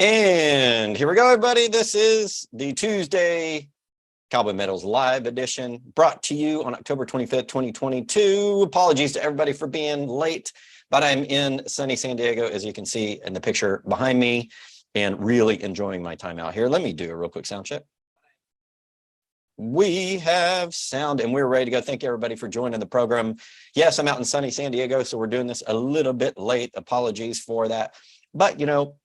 And here we go, everybody. This is the Tuesday Cowboy Metals Live edition, brought to you on October 25th, 2022. Apologies to everybody for being late, but I'm in sunny San Diego, as you can see in the picture behind me, and really enjoying my time out here. Let me do a real quick sound check. We have sound and we're ready to go. Thank you, everybody, for joining the program. Yes, I'm out in sunny San Diego, so we're doing this a little bit late. Apologies for that. But, you know,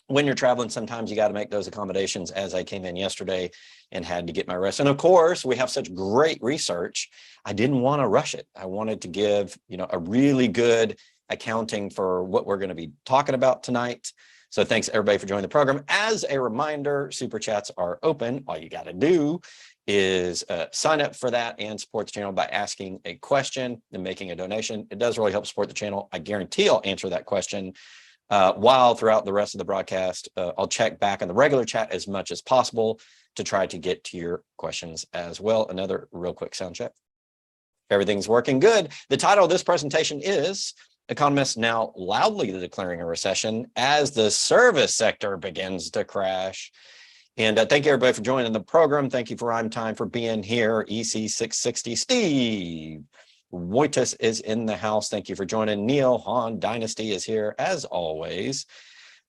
when you're traveling, sometimes you got to make those accommodations, as I came in yesterday and had to get my rest. And of course, we have such great research. I didn't want to rush it. I wanted to give, a really good accounting for what we're going to be talking about tonight. So thanks, everybody, for joining the program. As a reminder, Super Chats are open. All you got to do is sign up for that and support the channel by asking a question and making a donation. It does really help support the channel. I guarantee I'll answer that question while throughout the rest of the broadcast. I'll check back in the regular chat as much as possible to try to get to your questions as well. Another real quick sound check. Everything's working good. The title of this presentation is Economists Now Loudly Declaring a Recession as the Service Sector Begins to Crash. And thank you, everybody, for joining the program. Thank you for Time for being here. EC660 Steve Wojtus is in the house. Thank you for joining. Neil Han Dynasty is here as always.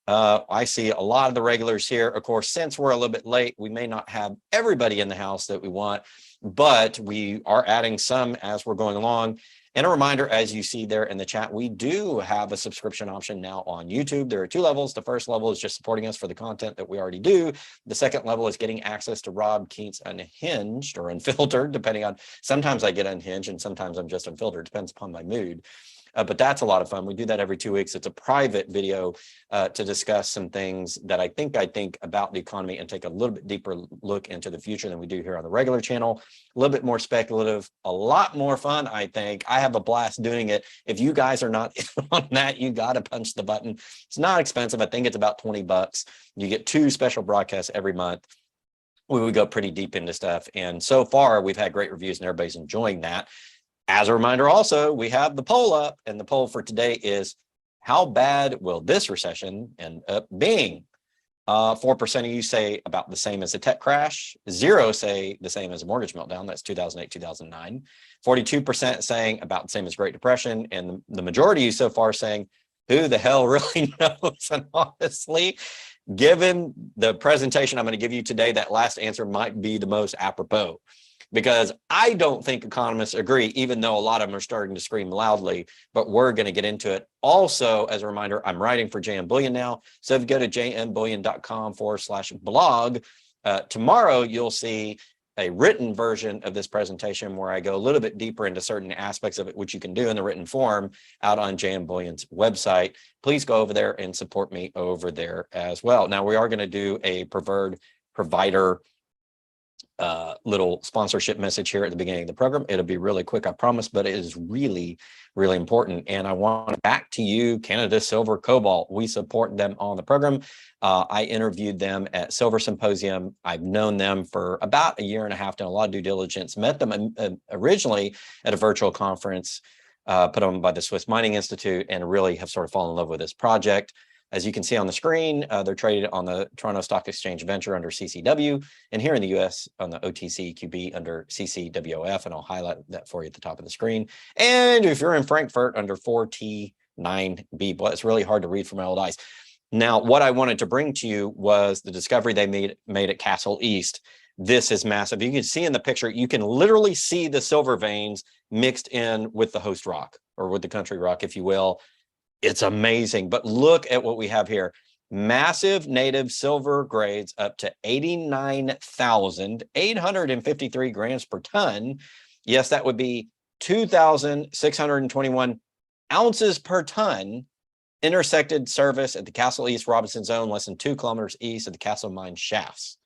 I see a lot of the regulars here. Of course, since we're a little bit late, we may not have everybody in the house that we want, but we are adding some as we're going along. And a reminder, as you see there in the chat, we do have a subscription option now on YouTube. There are two levels. The first level is just supporting us for the content that we already do. The second level is getting access to Rob Keats Unhinged or Unfiltered, depending on, sometimes I get unhinged and sometimes I'm just unfiltered, depends upon my mood. But that's a lot of fun. We do that every 2 weeks. It's a private video to discuss some things that I think about the economy and take a little bit deeper look into the future than we do here on the regular channel. A little bit more speculative, a lot more fun, I think. I have a blast doing it. If you guys are not on that, you got to punch the button. It's not expensive. I think it's about 20 bucks. You get 2 special broadcasts every month. We would go pretty deep into stuff. And so far, we've had great reviews and everybody's enjoying that. As a reminder, also, we have the poll up, and the poll for today is, how bad will this recession end up being? 4% of you say about the same as a tech crash. 0 say the same as a mortgage meltdown. That's 2008, 2009. 42% saying about the same as Great Depression. And the majority of you so far saying, who the hell really knows? And honestly, given the presentation I'm going to give you today, that last answer might be the most apropos. Because I don't think economists agree, even though a lot of them are starting to scream loudly, but we're going to get into it. Also, as a reminder, I'm writing for 𝙎𝙄𝙇𝙊𝙎 now. So if you go to 𝙎𝙄𝙇𝙊𝙎.com/blog, tomorrow you'll see a written version of this presentation where I go a little bit deeper into certain aspects of it, which you can do in the written form out on 𝙎𝙄𝙇𝙊𝙎's website. Please go over there and support me over there as well. Now, we are going to do a preferred provider little sponsorship message here at the beginning of the program. It'll be really quick, I promise, but it is really, really important. And I want back to you, Canada Silver Cobalt. We support them on the program. I interviewed them at Silver Symposium. I've known them for about a year and a half, done a lot of due diligence, met them originally at a virtual conference put on by the Swiss Mining Institute, and really have sort of fallen in love with this project. As you can see on the screen, they're traded on the Toronto Stock Exchange Venture under CCW, and here in the US on the OTCQB under CCWF, and I'll highlight that for you at the top of the screen. And if you're in Frankfurt under 4T9B, well, it's really hard to read from my old eyes. Now, what I wanted to bring to you was the discovery they made at Castle East. This is massive. You can see in the picture, you can literally see the silver veins mixed in with the host rock, or with the country rock, if you will. It's amazing, but look at what we have here. Massive native silver grades up to 89,853 grams per ton. Yes, that would be 2,621 ounces per ton. Intersected service at the Castle East Robinson Zone, less than 2 kilometers east of the Castle Mine shafts.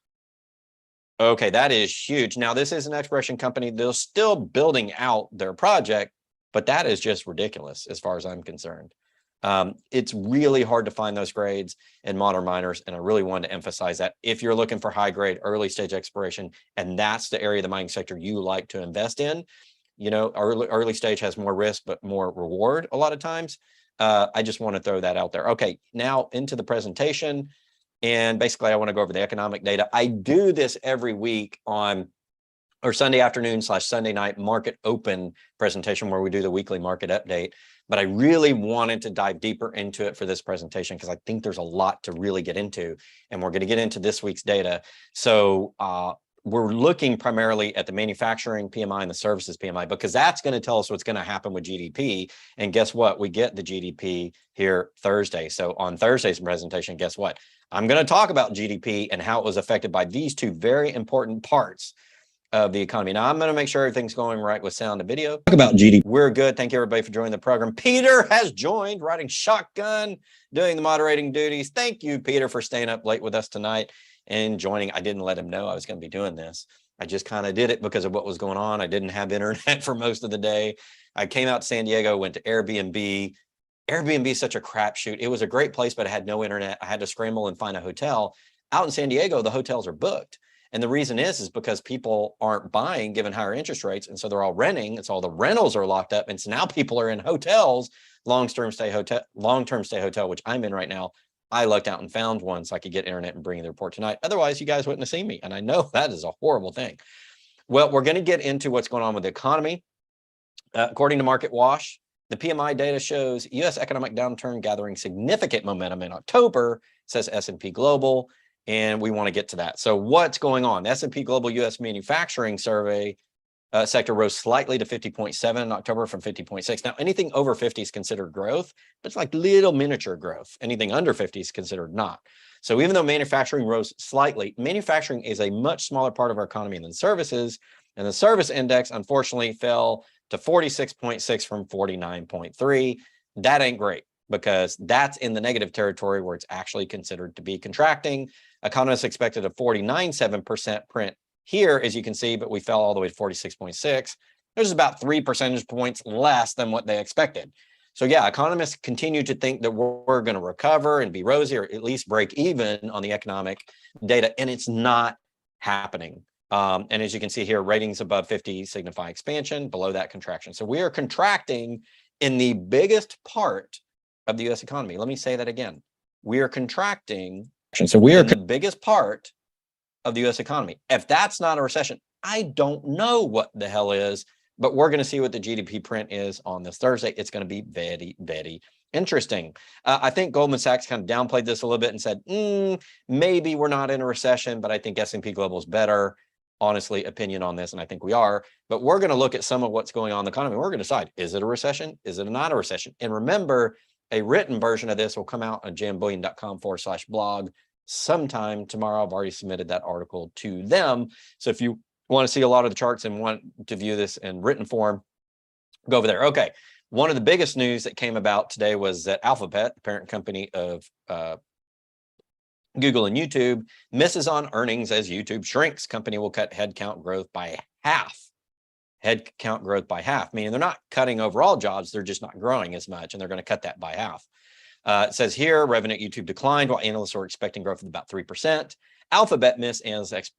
Okay, that is huge. Now, this is an exploration company. They're still building out their project, but that is just ridiculous as far as I'm concerned. It's really hard to find those grades in modern miners, and I really wanted to emphasize that if you're looking for high grade early stage exploration, and that's the area of the mining sector you like to invest in, early stage has more risk but more reward a lot of times. I just want to throw that out there. Okay, now into the presentation. And basically, I want to go over the economic data. I do this every week on or Sunday afternoon / Sunday night market open presentation where we do the weekly market update. But I really wanted to dive deeper into it for this presentation because I think there's a lot to really get into. And we're going to get into this week's data. So we're looking primarily at the manufacturing PMI and the services PMI because that's going to tell us what's going to happen with GDP. And guess what? We get the GDP here Thursday. So on Thursday's presentation, guess what? I'm going to talk about GDP and how it was affected by these two very important parts of the economy. Now, I'm going to make sure everything's going right with sound and video. Talk about GDP. We're good. Thank you, everybody, for joining the program. Peter has joined, riding shotgun, doing the moderating duties. Thank you, Peter, for staying up late with us tonight and joining. I didn't let him know I was going to be doing this. I just kind of did it because of what was going on. I didn't have internet for most of the day. I came out to San Diego, went to Airbnb. Airbnb is such a crapshoot. It was a great place, but I had no internet. I had to scramble and find a hotel. Out in San Diego, the hotels are booked. And the reason is because people aren't buying given higher interest rates. And so they're all renting. And so all the rentals are locked up. And so now people are in hotels, long-term stay hotel, which I'm in right now. I lucked out and found one so I could get internet and bring you the report tonight. Otherwise, you guys wouldn't have seen me. And I know that is a horrible thing. Well, we're going to get into what's going on with the economy. According to Market Wash, the PMI data shows U.S. economic downturn gathering significant momentum in October, says S&P Global. And we want to get to that. So what's going on? The S&P Global U.S. manufacturing survey sector rose slightly to 50.7 in October from 50.6. Now, anything over 50 is considered growth, but it's like little miniature growth. Anything under 50 is considered not. So even though manufacturing rose slightly, manufacturing is a much smaller part of our economy than services. And the service index, unfortunately, fell to 46.6 from 49.3. That ain't great, because that's in the negative territory where it's actually considered to be contracting. Economists expected a 49.7% print here, as you can see, but we fell all the way to 46.6. There's about 3 percentage points less than what they expected. So yeah, economists continue to think that we're going to recover and be rosy, or at least break even on the economic data, and it's not happening. And as you can see here, ratings above 50 signify expansion, below that contraction. So we are contracting in the biggest part of the U.S. economy. Let me say that again. We are contracting. So we are in the biggest part of the U.S. economy. If that's not a recession, I don't know what the hell is, but we're going to see what the GDP print is on this Thursday. It's going to be very, very interesting. I think Goldman Sachs kind of downplayed this a little bit and said, maybe we're not in a recession, but I think S&P Global is better. Honestly, opinion on this, and I think we are. But we're going to look at some of what's going on in the economy. We're going to decide, is it a recession? Is it not a recession? And remember, a written version of this will come out on jan-bullion.com/blog sometime tomorrow. I've already submitted that article to them. So if you want to see a lot of the charts and want to view this in written form, go over there. Okay. One of the biggest news that came about today was that Alphabet, the parent company of Google and YouTube, misses on earnings as YouTube shrinks. Company will cut headcount growth by half. Headcount growth by half, meaning they're not cutting overall jobs, they're just not growing as much, and they're going to cut that by half. It says here, revenue at YouTube declined while analysts were expecting growth of about 3%. Alphabet missed analysts'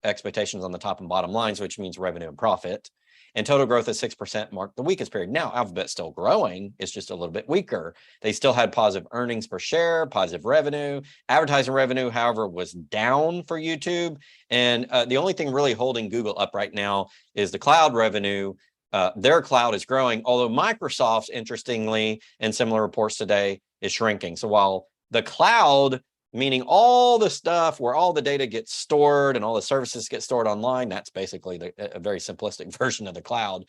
expectations on the top and bottom lines, which means revenue and profit. And total growth of 6% marked the weakest period. Now, Alphabet's still growing. It's just a little bit weaker. They still had positive earnings per share, positive revenue. Advertising revenue, however, was down for YouTube. And the only thing really holding Google up right now is the cloud revenue. Their cloud is growing, although Microsoft's, interestingly, in similar reports today, is shrinking. So while the cloud, meaning all the stuff where all the data gets stored and all the services get stored online, that's basically a very simplistic version of the cloud,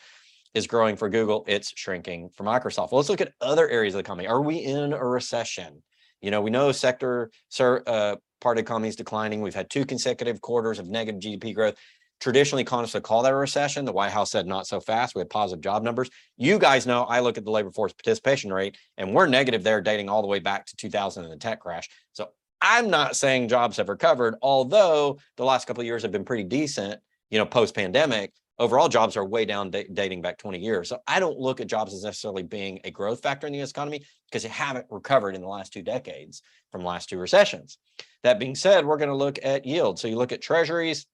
is growing for Google. It's shrinking for Microsoft. Well, let's look at other areas of the economy. Are we in a recession? You know, we know sector part of the economy is declining. We've had 2 consecutive quarters of negative GDP growth. Traditionally, economists would call that a recession. The White House said not so fast. We had positive job numbers. You guys know I look at the labor force participation rate, and we're negative there, dating all the way back to 2000 and the tech crash. So I'm not saying jobs have recovered, although the last couple of years have been pretty decent, you know, post-pandemic. Overall, jobs are way down, dating back 20 years. So I don't look at jobs as necessarily being a growth factor in the U.S. economy because you haven't recovered in the last 2 decades from last 2 recessions. That being said, we're going to look at yield. So you look at treasuries.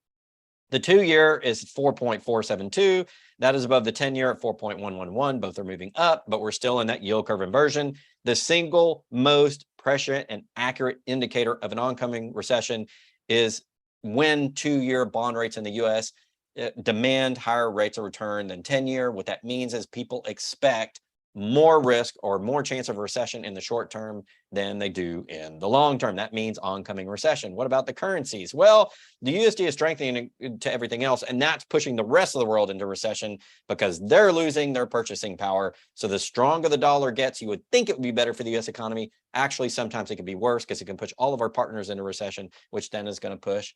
The 2-year is 4.472. That is above the 10-year at 4.111. Both are moving up, but we're still in that yield curve inversion. The single most prescient and accurate indicator of an oncoming recession is when 2-year bond rates in the US demand higher rates of return than 10-year. What that means is people expect more risk or more chance of recession in the short term than they do in the long term. That means oncoming recession. What about the currencies? Well, the USD is strengthening to everything else, and that's pushing the rest of the world into recession because they're losing their purchasing power. So the stronger the dollar gets, you would think it would be better for the US economy. Actually, sometimes it can be worse because it can push all of our partners into recession, which then is going to push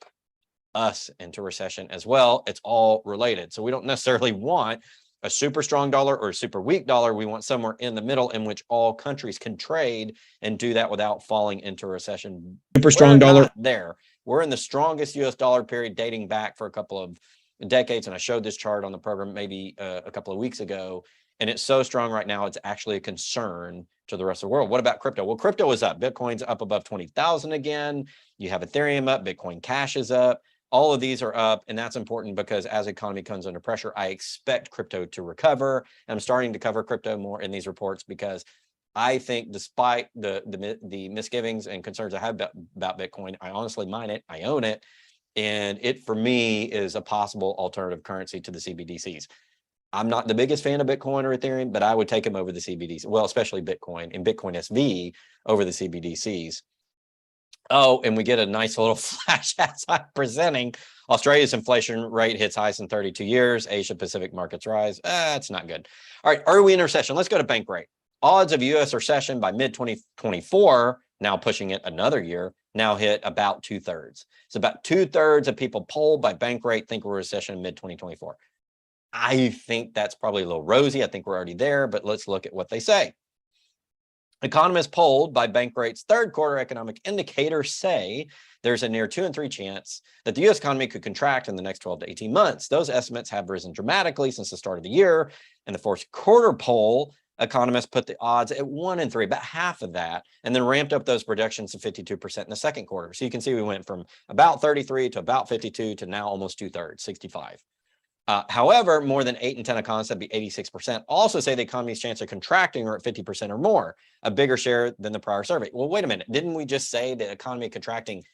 us into recession as well. It's all related. So we don't necessarily want a super strong dollar or a super weak dollar. We want somewhere in the middle in which all countries can trade and do that without falling into recession. Super strong dollar there. We're in the strongest US dollar period dating back for a couple of decades. And I showed this chart on the program maybe a couple of weeks ago. And it's so strong right now, it's actually a concern to the rest of the world. What about crypto? Well, crypto is up. Bitcoin's up above 20,000 again. You have Ethereum up, Bitcoin Cash is up. All of these are up, and that's important because as the economy comes under pressure, I expect crypto to recover. And I'm starting to cover crypto more in these reports because I think despite the misgivings and concerns I have about Bitcoin, I honestly mine it, I own it, and it for me is a possible alternative currency to the CBDCs. I'm not the biggest fan of Bitcoin or Ethereum, but I would take them over the CBDCs, well, especially Bitcoin and Bitcoin SV over the CBDCs. Oh, and we get a nice little flash as I'm presenting. Australia's inflation rate hits highs in 32 years. Asia Pacific markets rise. That's not good. All right, are we in recession? Let's go to bank rate. Odds of US recession by mid-2024, now pushing it another year, now hit about 2/3. So about 2/3 of people polled by bank rate think we're in recession in mid-2024. I think that's probably a little rosy. I think we're already there, but let's look at what they say. Economists polled by Bankrate's third quarter economic indicators say there's a near 2 in 3 chance that the U.S. economy could contract in the next 12 to 18 months. Those estimates have risen dramatically since the start of the year. In the fourth quarter poll, economists put the odds at 1 in 3, about half of that, and then ramped up those projections to 52% in the second quarter. So you can see we went from about 33 to about 52 to now almost 2/3, 65. However, more than 8 in 10 economists, that'd be 86%, also say the economy's chance of contracting are at 50% or more, a bigger share than the prior survey. Well, wait a minute. Didn't we just say the economy contracting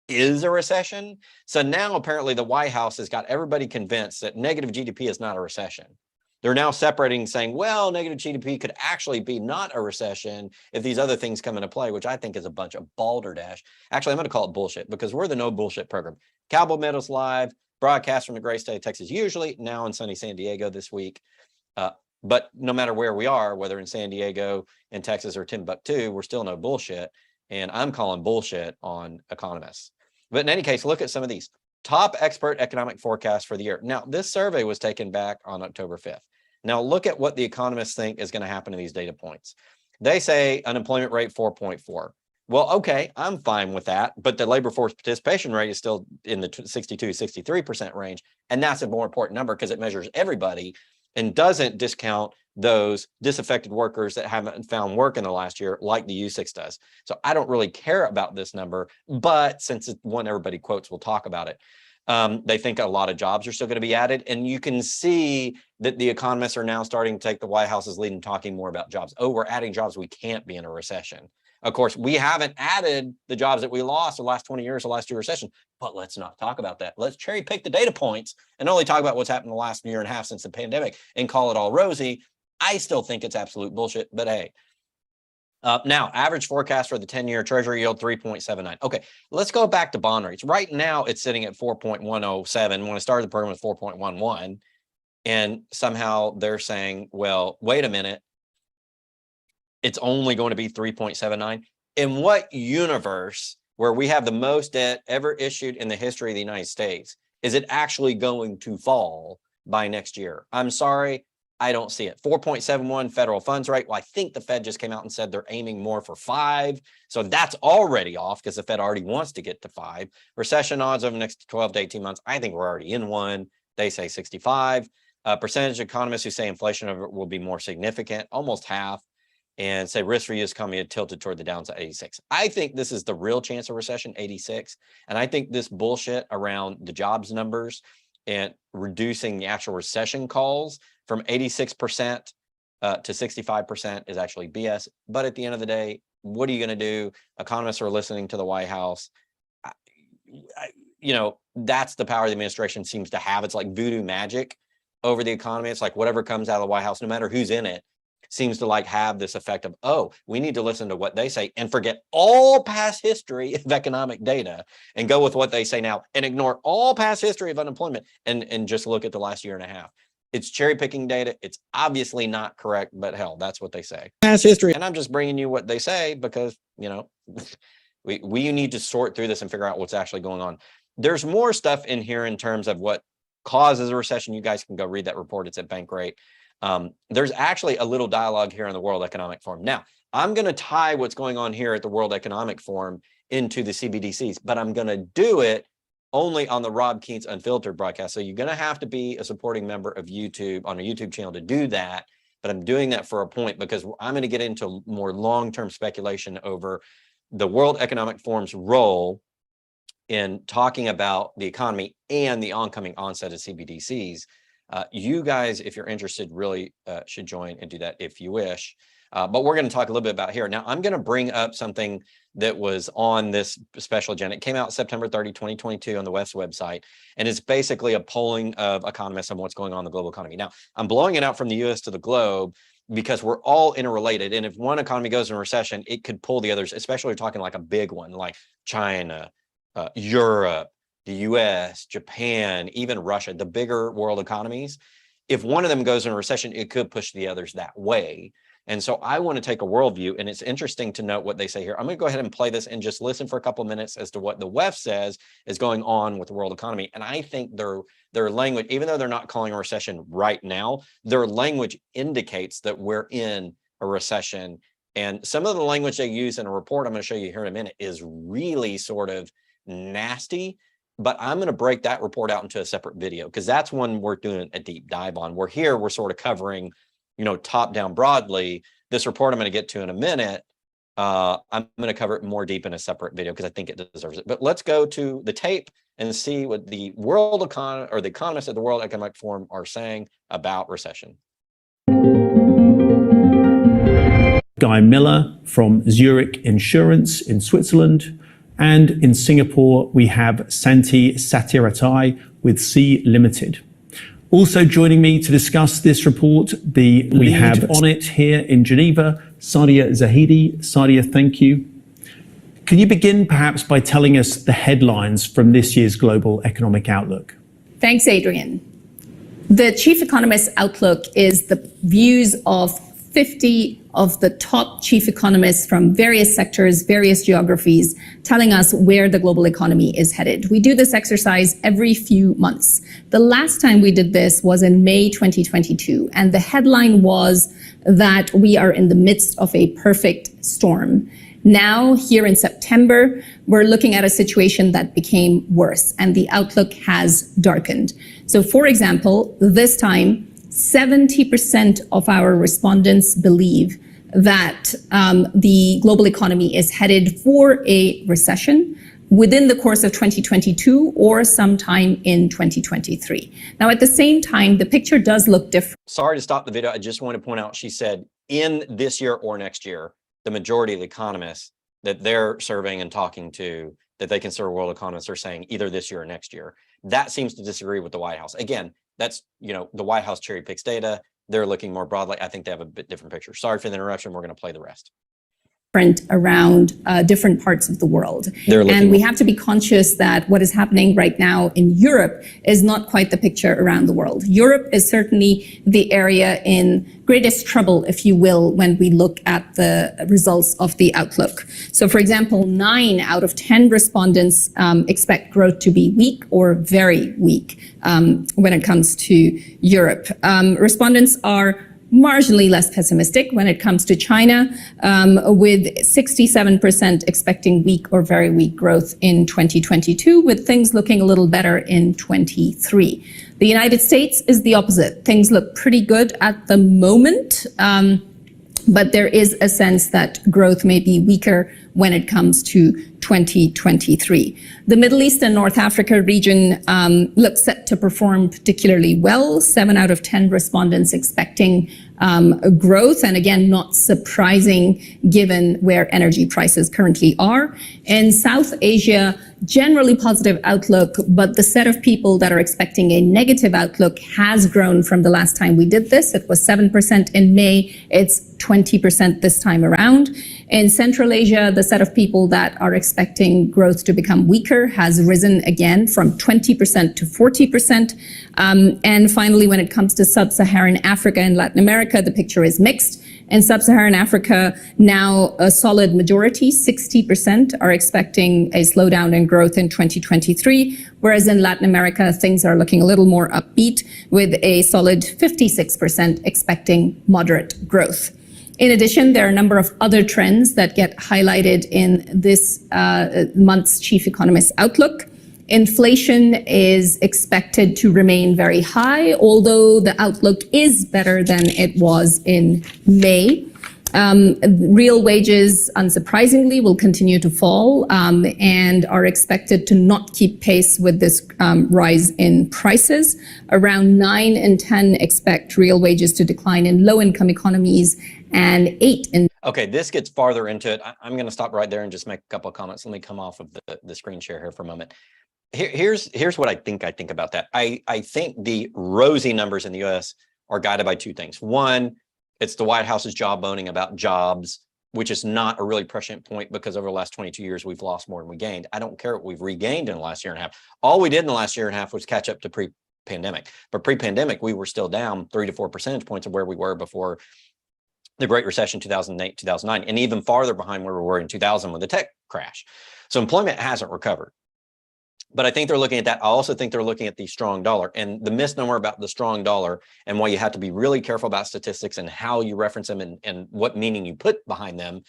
is a recession? So now apparently the White House has got everybody convinced that negative GDP is not a recession. They're now separating, saying, well, negative GDP could actually be not a recession if these other things come into play, which I think is a bunch of balderdash. Actually, I'm going to call it bullshit because we're the no bullshit program. Cowboy Meadows Live, broadcast from the great state of Texas, usually now in sunny San Diego this week. But no matter where we are, whether in San Diego, in Texas, or Timbuktu, we're still no bullshit. And I'm calling bullshit on economists. But in any case, look at some of these. Top expert economic forecast for the year. Now, this survey was taken back on October 5th. Now, look at what the economists think is going to happen to these data points. They say unemployment rate 4.4. Well, okay, I'm fine with that, but the labor force participation rate is still in the 62, 63% range, and that's a more important number because it measures everybody and doesn't discount those disaffected workers that haven't found work in the last year like the U6 does. So I don't really care about this number, but since it's one everybody quotes, we'll talk about it. They think a lot of jobs are still going to be added, and you can see that the economists are now starting to take the White House's lead and talking more about jobs. Oh, we're adding jobs. We can't be in a recession. Of course, we haven't added the jobs that we lost the last 20 years, the last 2 recessions, but let's not talk about that. Let's cherry pick the data points and only talk about what's happened the last year and a half since the pandemic and call it all rosy. I still think it's absolute bullshit, but hey. Now, average forecast for the 10-year Treasury yield, 3.79. Okay, let's go back to bond rates. Right now, it's sitting at 4.107. When I started the program, it was 4.11. And somehow they're saying, well, wait a minute. It's only going to be 3.79. In what universe where we have the most debt ever issued in the history of the United States is it actually going to fall by next year? I'm sorry, I don't see it. 4.71 federal funds rate. Well, I think the Fed just came out and said they're aiming more for 5. So that's already off because the Fed already wants to get to 5. Recession odds over the next 12 to 18 months, I think we're already in one. They say 65. Percentage of economists who say inflation will be more significant, almost half. And say risk for U.S. economy had tilted toward the downside, 86. I think this is the real chance of recession, 86. And I think this bullshit around the jobs numbers and reducing the actual recession calls from 86% to 65% is actually BS. But at the end of the day, what are you going to do? Economists are listening to the White House. You know, that's the power the administration seems to have. It's like voodoo magic over the economy. It's like whatever comes out of the White House, no matter who's in it, seems to like have this effect of, oh, we need to listen to what they say and forget all past history of economic data and go with what they say now and ignore all past history of unemployment and just look at the last year and a half. It's cherry picking data. It's obviously not correct, but hell, that's what they say. Past history. And I'm just bringing you what they say because, you know, we need to sort through this and figure out what's actually going on. There's more stuff in here in terms of what causes a recession. You guys can go read that report. It's at Bankrate. There's actually a little dialogue here in the World Economic Forum. Now, I'm going to tie what's going on here at the World Economic Forum into the CBDCs, but I'm going to do it only on the Rob Kientz Unfiltered broadcast. So you're going to have to be a supporting member of YouTube on a YouTube channel to do that. But I'm doing that for a point because I'm going to get into more long-term speculation over the World Economic Forum's role in talking about the economy and the oncoming onset of CBDCs. You guys, if you're interested, really should join and do that if you wish. But we're going to talk a little bit about here. Now, I'm going to bring up something that was on this special agenda. It came out September 30, 2022 on the West website, and it's basically a polling of economists on what's going on in the global economy. Now, I'm blowing it out from the US to the globe because we're all interrelated. And if one economy goes in recession, it could pull the others, especially if you're talking like a big one, like China, Europe, the US, Japan, even Russia, the bigger world economies. If one of them goes in a recession, it could push the others that way. And so I want to take a worldview, and it's interesting to note what they say here. I'm going to go ahead and play this and just listen for a couple of minutes as to what the WEF says is going on with the world economy. And I think their language, even though they're not calling a recession right now, their language indicates that we're in a recession. And some of the language they use in a report I'm going to show you here in a minute is really sort of nasty. But I'm going to break that report out into a separate video because that's one we're doing a deep dive on. We're here, we're sort of covering, you know, top down broadly. This report I'm going to get to in a minute. I'm going to cover it more deep in a separate video because I think it deserves it. But let's go to the tape and see what the world economy or the economists at the World Economic Forum are saying about recession. Guy Miller from Zurich Insurance in Switzerland. And in Singapore, we have Santi Satyaratai with 𝙂𝙊𝙇𝙀𝙀 Limited. Also joining me to discuss this report, we have on it here in Geneva, 𝙎𝙄𝙇𝙑 Zahidi. 𝙎𝙄𝙇, thank you. Can you begin perhaps by telling us the headlines from this year's Global Economic Outlook? Thanks, Adrian. The Chief Economist's Outlook is the views of 50 of the top chief economists from various sectors, various geographies, telling us where the global economy is headed. We do this exercise every few months. The last time we did this was in May 2022, and the headline was that we are in the midst of a perfect storm. Now, here in September, we're looking at a situation that became worse, and the outlook has darkened. So, for example, this time, 70% of our respondents believe that the global economy is headed for a recession within the course of 2022 or sometime in 2023. Now, at the same time, the picture does look different. Sorry to stop the video. I just want to point out, she said in this year or next year, the majority of the economists that they're surveying and talking to, that they consider world economists, are saying either this year or next year. That seems to disagree with the White House. Again, that's, you know, the White House cherry picks data. They're looking more broadly. I think they have a bit different picture. Sorry for the interruption. We're going to play the rest. Around different parts of the world. And we have to be conscious that what is happening right now in Europe is not quite the picture around the world. Europe is certainly the area in greatest trouble, if you will, when we look at the results of the outlook. So, for example, 9 out of 10 respondents expect growth to be weak or very weak when it comes to Europe. Respondents are marginally less pessimistic when it comes to China, with 67% expecting weak or very weak growth in 2022, with things looking a little better in 23. The United States is the opposite. Things look pretty good at the moment, but there is a sense that growth may be weaker when it comes to 2023. The Middle East and North Africa region looks set to perform particularly well. 7 out of 10 respondents expecting growth, and again, not surprising given where energy prices currently are. In South Asia, generally positive outlook, but the set of people that are expecting a negative outlook has grown from the last time we did this. It was 7% in May. It's 20% this time around. In Central Asia, the set of people that are expecting growth to become weaker has risen again from 20% to 40%. And finally, when it comes to Sub-Saharan Africa and Latin America, the picture is mixed. In Sub-Saharan Africa, now a solid majority, 60%, are expecting a slowdown in growth in 2023, whereas in Latin America, things are looking a little more upbeat, with a solid 56% expecting moderate growth. In addition, there are a number of other trends that get highlighted in this month's Chief Economist Outlook. Inflation is expected to remain very high, although the outlook is better than it was in May. Real wages, unsurprisingly, will continue to fall and are expected to not keep pace with this rise in prices. Around 9 in 10 expect real wages to decline in low-income economies, and 8 in... Okay, this gets farther into it. I'm going to stop right there and just make a couple of comments. Let me come off of the screen share here for a moment. Here's what I think about that. I think the rosy numbers in the US are guided by 2 things. One, it's the White House's job boning about jobs, which is not a really prescient point because over the last 22 years, we've lost more than we gained. I don't care what we've regained in the last year and a half. All we did in the last year and a half was catch up to pre-pandemic. But pre-pandemic, we were still down 3 to 4 percentage points of where we were before the Great Recession, 2008, 2009, and even farther behind where we were in 2000 with the tech crash. So employment hasn't recovered. But I think they're looking at that. I also think they're looking at the strong dollar, and the misnomer about the strong dollar and why you have to be really careful about statistics and how you reference them and what meaning you put behind them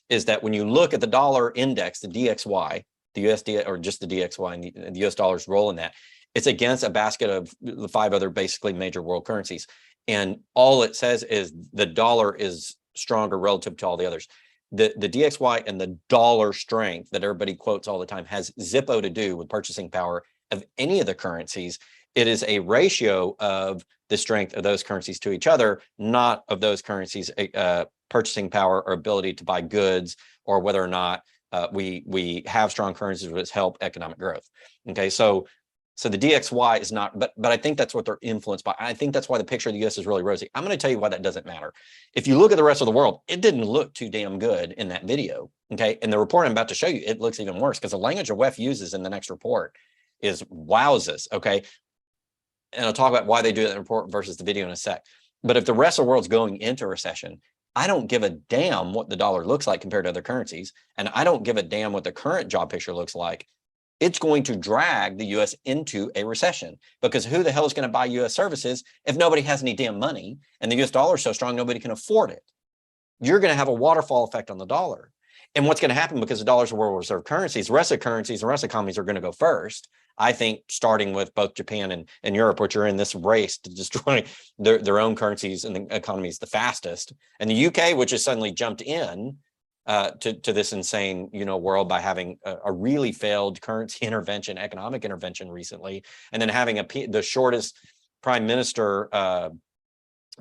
is that when you look at the dollar index, the DXY, the USD, or just the DXY and the US dollar's role in that, it's against a basket of the 5 other basically major world currencies. And all it says is the dollar is stronger relative to all the others. The DXY and the dollar strength that everybody quotes all the time has zippo to do with purchasing power of any of the currencies. It is a ratio of the strength of those currencies to each other, not of those currencies purchasing power or ability to buy goods, or whether or not we have strong currencies which help economic growth. Okay, so the DXY is not, but I think that's what they're influenced by. I think that's why the picture of the US is really rosy. I'm going to tell you why that doesn't matter. If you look at the rest of the world, it didn't look too damn good in that video. Okay, and the report I'm about to show you, it looks even worse because the language that WEF uses in the next report is wowzers. Okay, and I'll talk about why they do that in the report versus the video in a sec. But if the rest of the world's going into a recession, I don't give a damn what the dollar looks like compared to other currencies, and I don't give a damn what the current job picture looks like. It's going to drag the US into a recession, because who the hell is going to buy US services if nobody has any damn money and the US dollar is so strong nobody can afford it? You're going to have a waterfall effect on the dollar. And what's going to happen, because the dollar is a world reserve currencies, the rest of currencies, the rest of economies are going to go first. I think starting with both Japan and Europe, which are in this race to destroy their own currencies and the economies the fastest. And the UK, which has suddenly jumped in to this insane, world by having a really failed currency intervention, economic intervention recently, and then having the shortest prime minister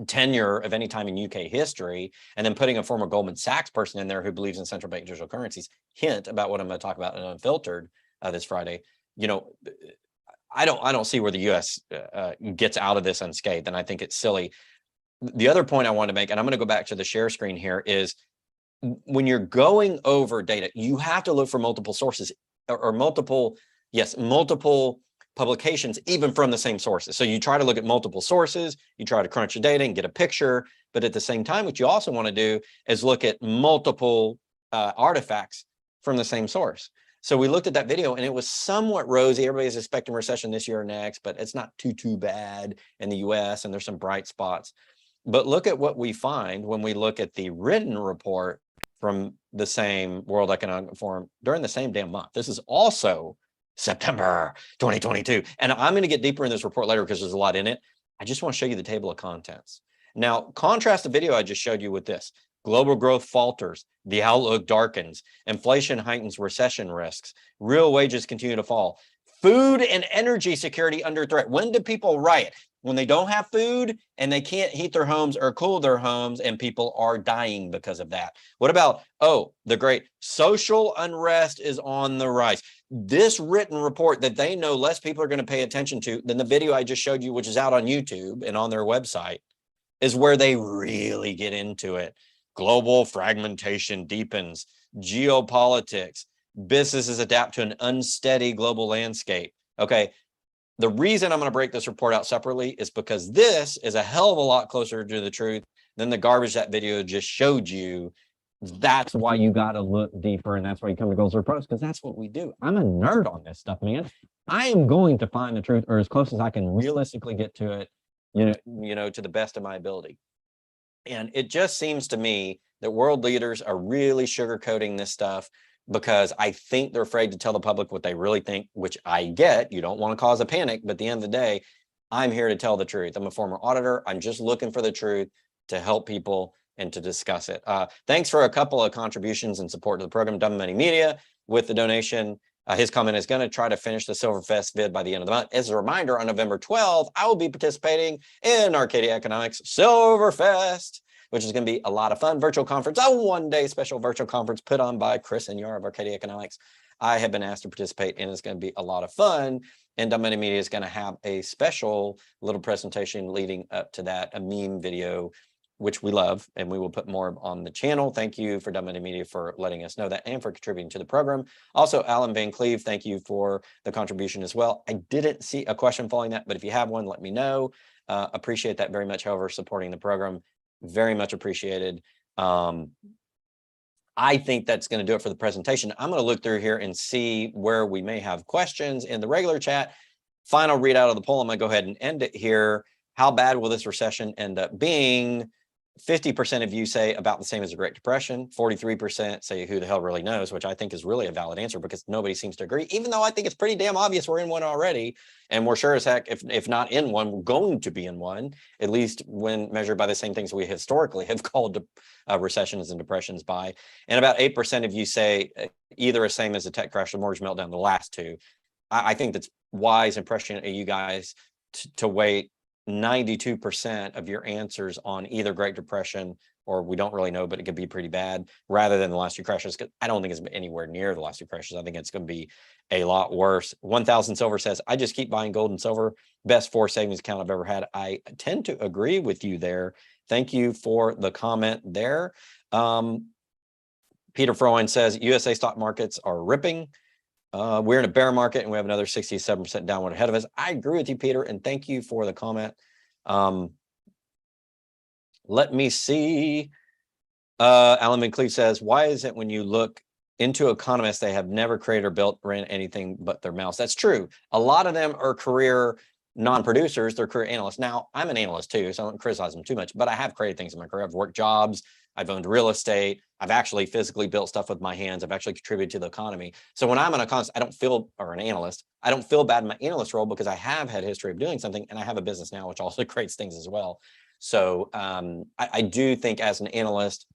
tenure of any time in UK history, and then putting a former Goldman Sachs person in there who believes in central bank digital currencies. Hint about what I'm going to talk about in Unfiltered this Friday. I don't see where the US gets out of this unscathed, and I think it's silly. The other point I want to make, and I'm going to go back to the share screen here, is when you're going over data, you have to look for multiple sources or multiple publications, even from the same sources. So you try to look at multiple sources, you try to crunch the data and get a picture, but at the same time, what you also want to do is look at multiple artifacts from the same source. So we looked at that video and it was somewhat rosy. Everybody's expecting recession this year or next, but it's not too bad in the US, and there's some bright spots. But look at what we find when we look at the written report from the same World Economic Forum during the same damn month. This is also September 2022. And I'm going to get deeper in this report later because there's a lot in it. I just want to show you the table of contents. Now, contrast the video I just showed you with this. Global growth falters. The outlook darkens. Inflation heightens recession risks. Real wages continue to fall. Food and energy security under threat. When do people riot? When they don't have food and they can't heat their homes or cool their homes, and people are dying because of that. What about, oh, the great social unrest is on the rise. This written report that they know less people are going to pay attention to than the video I just showed you, which is out on YouTube and on their website, is where they really get into it. Global fragmentation deepens. Geopolitics. Businesses adapt to an unsteady global landscape. Okay. The reason I'm going to break this report out separately is because this is a hell of a lot closer to the truth than the garbage that video just showed you. That's why you got to look deeper, and that's why you come to Goals Pros, because that's what we do. I'm a nerd on this stuff, man. I am going to find the truth, or as close as I can realistically get to it, you know, to the best of my ability. And it just seems to me that world leaders are really sugarcoating this stuff, because I think they're afraid to tell the public what they really think, which I get. You don't want to cause a panic, but at the end of the day, I'm here to tell the truth. I'm a former auditor. I'm just looking for the truth to help people and to discuss it. Thanks for a couple of contributions and support to the program. Dumb Money Media with the donation. His comment is going to try to finish the Silverfest vid by the end of the month. As a reminder, on November 12th, I will be participating in Arcadia Economics Silverfest, which is going to be a lot of fun. Virtual conference, a one-day special virtual conference put on by Chris and Yara of Arcadia Economics. I have been asked to participate, and it's going to be a lot of fun. And Dumb Money Media is going to have a special little presentation leading up to that, a meme video, which we love, and we will put more on the channel. Thank you for Dumb Money Media for letting us know that and for contributing to the program. Also, Alan Van Cleve, thank you for the contribution as well. I didn't see a question following that, but if you have one, let me know. Appreciate that very much. However, supporting the program, very much appreciated. I think that's going to do it for the presentation. I'm going to look through here and see where we may have questions in the regular chat. Final readout of the poll. I'm going to go ahead and end it here. How bad will this recession end up being? 50% of you say about the same as the Great Depression. 43% say who the hell really knows, which I think is really a valid answer, because nobody seems to agree, even though I think it's pretty damn obvious we're in one already. And we're sure as heck, if not in one, we're going to be in one, at least when measured by the same things we historically have called recessions and depressions by. And about 8% of you say either the same as the tech crash, the mortgage meltdown, the last two. I think that's wise and prescient of you guys to wait 92% of your answers on either Great Depression or we don't really know, but it could be pretty bad, rather than the last two crashes. I don't think it's anywhere near the last two crashes. I think it's going to be a lot worse. 1000 Silver says, I just keep buying gold and silver. Best 4 savings account I've ever had. I tend to agree with you there. Thank you for the comment there. Peter Frowen says, USA stock markets are ripping. We're in a bear market and we have another 67% downward ahead of us. I agree with you, Peter, and thank you for the comment. Let me see. Alan Van Cleve says, why is it when you look into economists, they have never created or built or ran anything but their mouths? That's true. A lot of them are career non-producers, they're career analysts. Now, I'm an analyst too, so I don't criticize them too much, but I have created things in my career. I've worked jobs, I've owned real estate, I've actually physically built stuff with my hands, I've actually contributed to the economy. So when I'm an economist, I don't feel, or an analyst, I don't feel bad in my analyst role because I have had history of doing something, and I have a business now, which also creates things as well. So I do think as an analyst,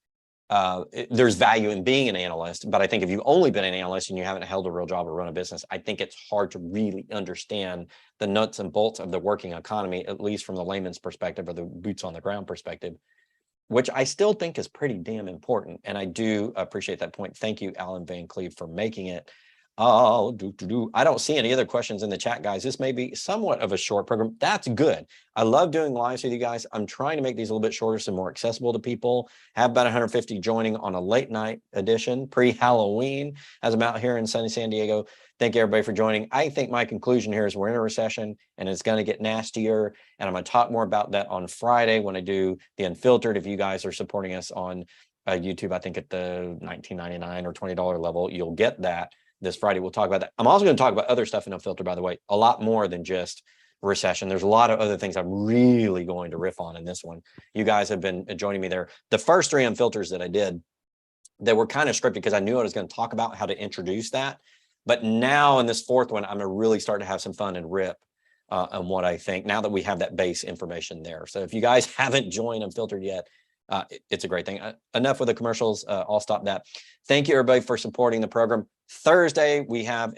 there's value in being an analyst, but I think if you've only been an analyst and you haven't held a real job or run a business, I think it's hard to really understand the nuts and bolts of the working economy, at least from the layman's perspective or the boots on the ground perspective, which I still think is pretty damn important. And I do appreciate that point. Thank you, Alan Van Cleve, for making it. I don't see any other questions in the chat, guys. This may be somewhat of a short program. That's good. I love doing lives with you guys. I'm trying to make these a little bit shorter so more accessible to people. Have about 150 joining on a late night edition, pre-Halloween, as I'm out here in sunny San Diego. Thank you, everybody, for joining. I think my conclusion here is we're in a recession and it's going to get nastier. And I'm going to talk more about that on Friday when I do the Unfiltered. If you guys are supporting us on YouTube, I think at the $19.99 or $20 level, you'll get that. This Friday, we'll talk about that. I'm also going to talk about other stuff in Unfiltered, by the way, a lot more than just recession. There's a lot of other things I'm really going to riff on in this one. You guys have been joining me there. The first 3 Unfilters that I did, they were kind of scripted because I knew I was going to talk about how to introduce that. But now in this 4th one, I'm going to really start to have some fun and rip on what I think now that we have that base information there. So if you guys haven't joined Unfiltered yet, it's a great thing. Enough with the commercials. I'll stop that. Thank you, everybody, for supporting the program. Thursday, we have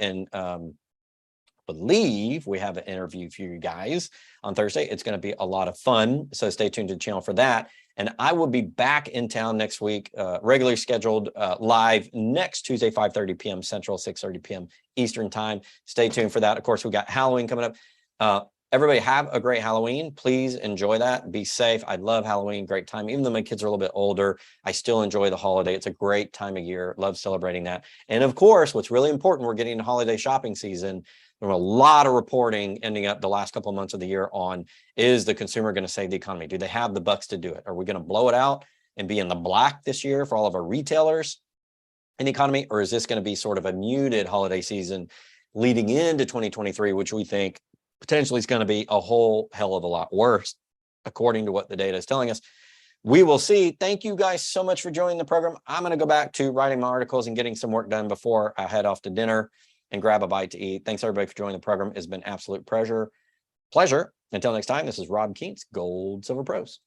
believe we have an interview for you guys on Thursday. It's going to be a lot of fun. So stay tuned to the channel for that. And I will be back in town next week, regularly scheduled live next Tuesday, 5:30 p.m. Central, 6:30 p.m. Eastern time. Stay tuned for that. Of course, we got Halloween coming up. Everybody have a great Halloween. Please enjoy that. Be safe. I love Halloween. Great time. Even though my kids are a little bit older, I still enjoy the holiday. It's a great time of year. Love celebrating that. And of course, what's really important, we're getting into holiday shopping season. There's a lot of reporting ending up the last couple of months of the year on, is the consumer going to save the economy? Do they have the bucks to do it? Are we going to blow it out and be in the black this year for all of our retailers in the economy? Or is this going to be sort of a muted holiday season leading into 2023, which we think potentially is going to be a whole hell of a lot worse, according to what the data is telling us? We will see. Thank you guys so much for joining the program. I'm going to go back to writing my articles and getting some work done before I head off to dinner and grab a bite to eat. Thanks everybody for joining the program. It's been absolute pleasure. Until next time, this is Rob Kientz, Gold Silver Pros.